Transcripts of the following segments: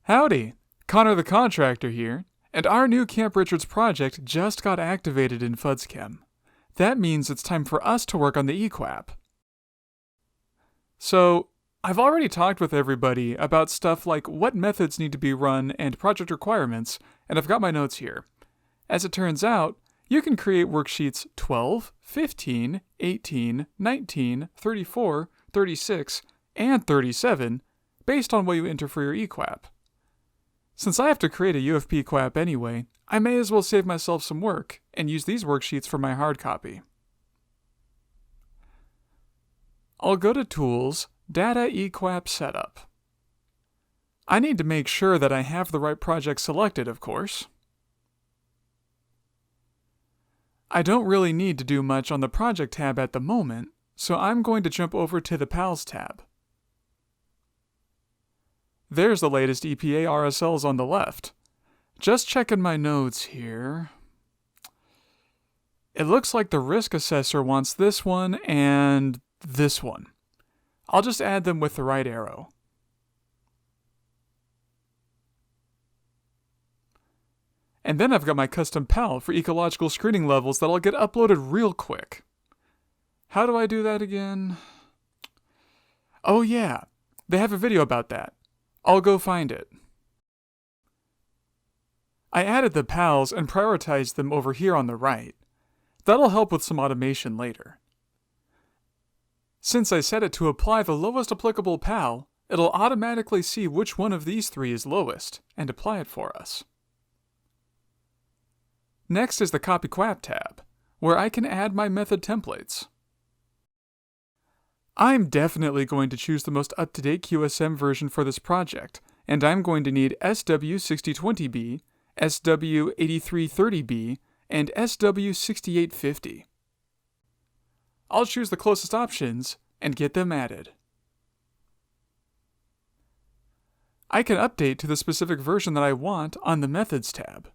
Howdy, Connor the Contractor here, and our new Camp Richards project just got activated in FUDSChem. That means it's time for us to work on the eQAPP. So, I've already talked with everybody about stuff like what methods need to be run and project requirements, and I've got my notes here. As it turns out, you can create worksheets 12, 15, 18, 19, 34, 36, and 37 based on what you enter for your eQAPP. Since I have to create a UFP-QAPP anyway, I may as well save myself some work and use these worksheets for my hard copy. I'll go to Tools, Data eQAPP Setup. I need to make sure that I have the right project selected, of course. I don't really need to do much on the Project tab at the moment, so I'm going to jump over to the Pals tab. There's the latest EPA RSLs on the left. Just checking my notes here. It looks like the risk assessor wants this one and this one. I'll just add them with the right arrow. And then I've got my custom PAL for ecological screening levels that'll get uploaded real quick. How do I do that again? Oh yeah, they have a video about that. I'll go find it. I added the PALs and prioritized them over here on the right. That'll help with some automation later. Since I set it to apply the lowest applicable PAL, it'll automatically see which one of these three is lowest and apply it for us. Next is the Copy eQAPP tab, where I can add my method templates. I'm definitely going to choose the most up-to-date QSM version for this project, and I'm going to need SW6020B, SW8330B, and SW6850. I'll choose the closest options and get them added. I can update to the specific version that I want on the Methods tab.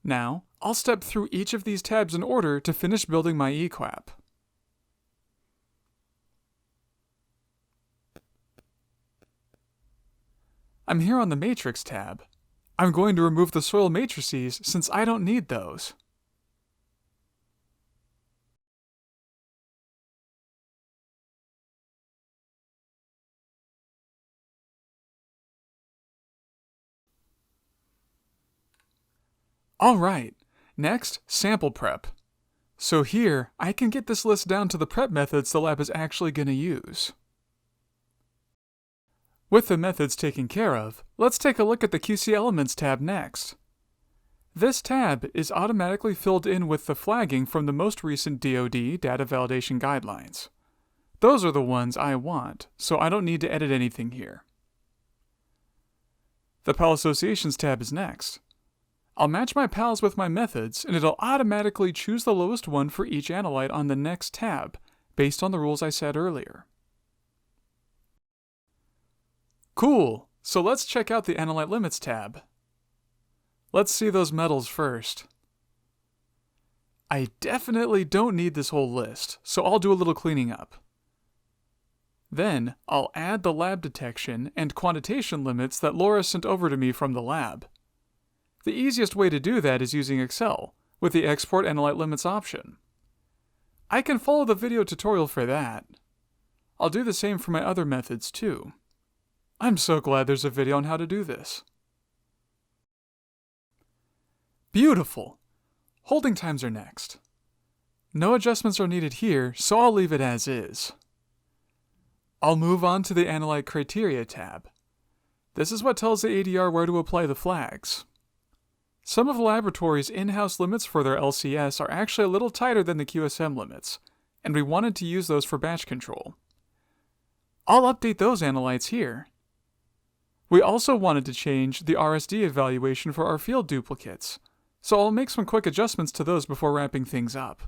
Now, I'll step through each of these tabs in order to finish building my eQAPP. I'm here on the Matrix tab. I'm going to remove the soil matrices since I don't need those. Alright, next, sample prep. So here, I can get this list down to the prep methods the lab is actually going to use. With the methods taken care of, let's take a look at the QC Elements tab next. This tab is automatically filled in with the flagging from the most recent DoD Data Validation Guidelines. Those are the ones I want, so I don't need to edit anything here. The PAL Associations tab is next. I'll match my PALs with my methods, and it'll automatically choose the lowest one for each analyte on the next tab, based on the rules I said earlier. Cool, so let's check out the Analyte Limits tab. Let's see those metals first. I definitely don't need this whole list, so I'll do a little cleaning up. Then, I'll add the lab detection and quantitation limits that Laura sent over to me from the lab. The easiest way to do that is using Excel, with the Export Analyte Limits option. I can follow the video tutorial for that. I'll do the same for my other methods too. I'm so glad there's a video on how to do this. Beautiful! Holding times are next. No adjustments are needed here, so I'll leave it as is. I'll move on to the Analyte Criteria tab. This is what tells the ADR where to apply the flags. Some of the laboratory's in-house limits for their LCS are actually a little tighter than the QSM limits, and we wanted to use those for batch control. I'll update those analytes here. We also wanted to change the RSD evaluation for our field duplicates, so I'll make some quick adjustments to those before wrapping things up.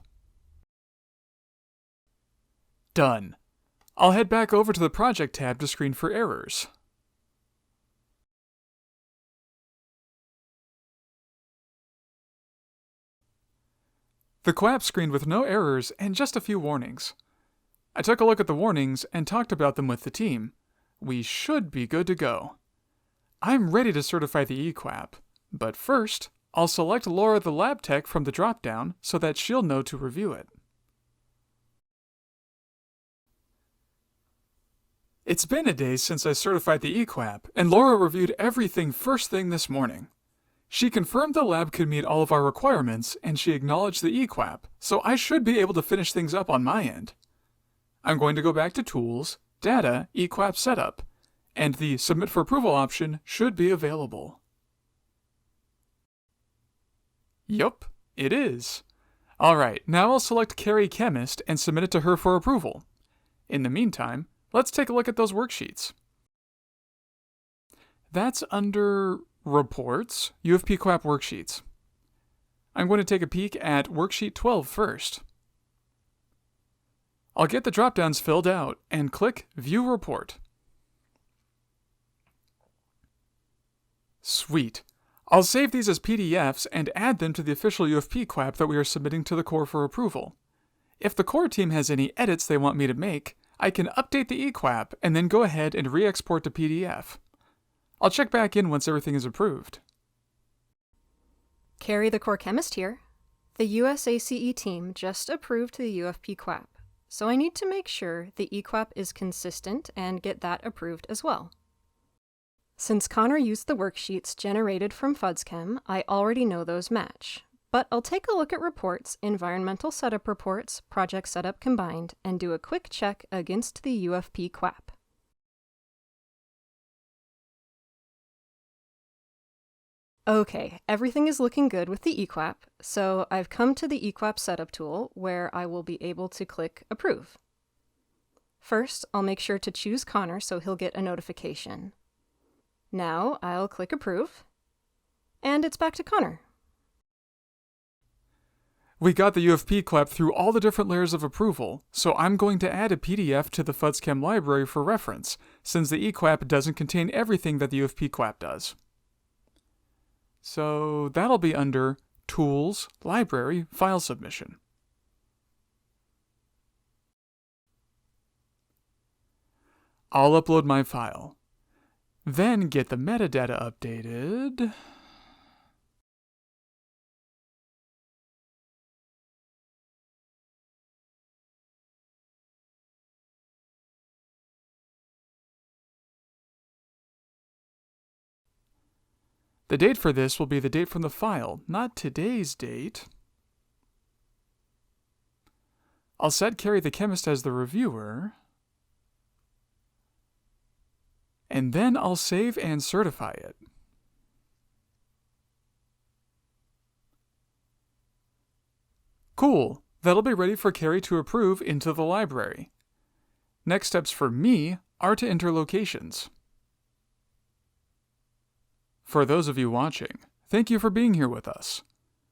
Done. I'll head back over to the Project tab to screen for errors. The QAPP screened with no errors and just a few warnings. I took a look at the warnings and talked about them with the team. we should be good to go. I'm ready to certify the eQAPP, but first, I'll select Laura the lab tech from the dropdown so that she'll know to review it. It's been a day since I certified the eQAPP, and Laura reviewed everything first thing this morning. She confirmed the lab could meet all of our requirements, and she acknowledged the eQAPP, so I should be able to finish things up on my end. I'm going to go back to Tools, Data, eQAPP Setup, and the Submit for Approval option should be available. Yup, it is. Alright, now I'll select Carrie Chemist and submit it to her for approval. In the meantime, let's take a look at those worksheets. That's under Reports, UFP-QAPP Worksheets. I'm going to take a peek at Worksheet 12 first. I'll get the dropdowns filled out and click View Report. Sweet. I'll save these as PDFs and add them to the official UFP-QAPP that we are submitting to the core for approval. If the core team has any edits they want me to make, I can update the eQAPP and then go ahead and re-export to PDF. I'll check back in once everything is approved. Carrie the core chemist here. The USACE team just approved the UFP-QAPP, so I need to make sure the eQAPP is consistent and get that approved as well. Since Connor used the worksheets generated from FUDSChem, I already know those match. But I'll take a look at reports, environmental setup reports, project setup combined, and do a quick check against the UFP-QAPP. Okay, everything is looking good with the eQAPP, so I've come to the eQAPP setup tool where I will be able to click Approve. First, I'll make sure to choose Connor so he'll get a notification. Now I'll click Approve, and it's back to Connor. We got the UFP-QAPP through all the different layers of approval, so I'm going to add a PDF to the FUDSChem library for reference, since the eQAPP doesn't contain everything that the UFP-QAPP does. So that'll be under Tools, Library, File Submission. I'll upload my file. Then get the metadata updated. The date for this will be the date from the file, not today's date. I'll set Carrie the chemist as the reviewer. And then I'll save and certify it. Cool, that'll be ready for Carrie to approve into the library. Next steps for me are to enter locations. For those of you watching, thank you for being here with us.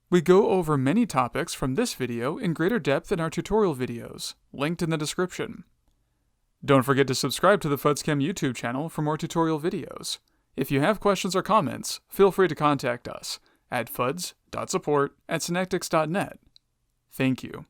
We go over many topics from this video in greater depth in our tutorial videos, linked in the description. Don't forget to subscribe to the FUDSChem YouTube channel for more tutorial videos. If you have questions or comments, feel free to contact us at fuds.support@synectics.net. Thank you.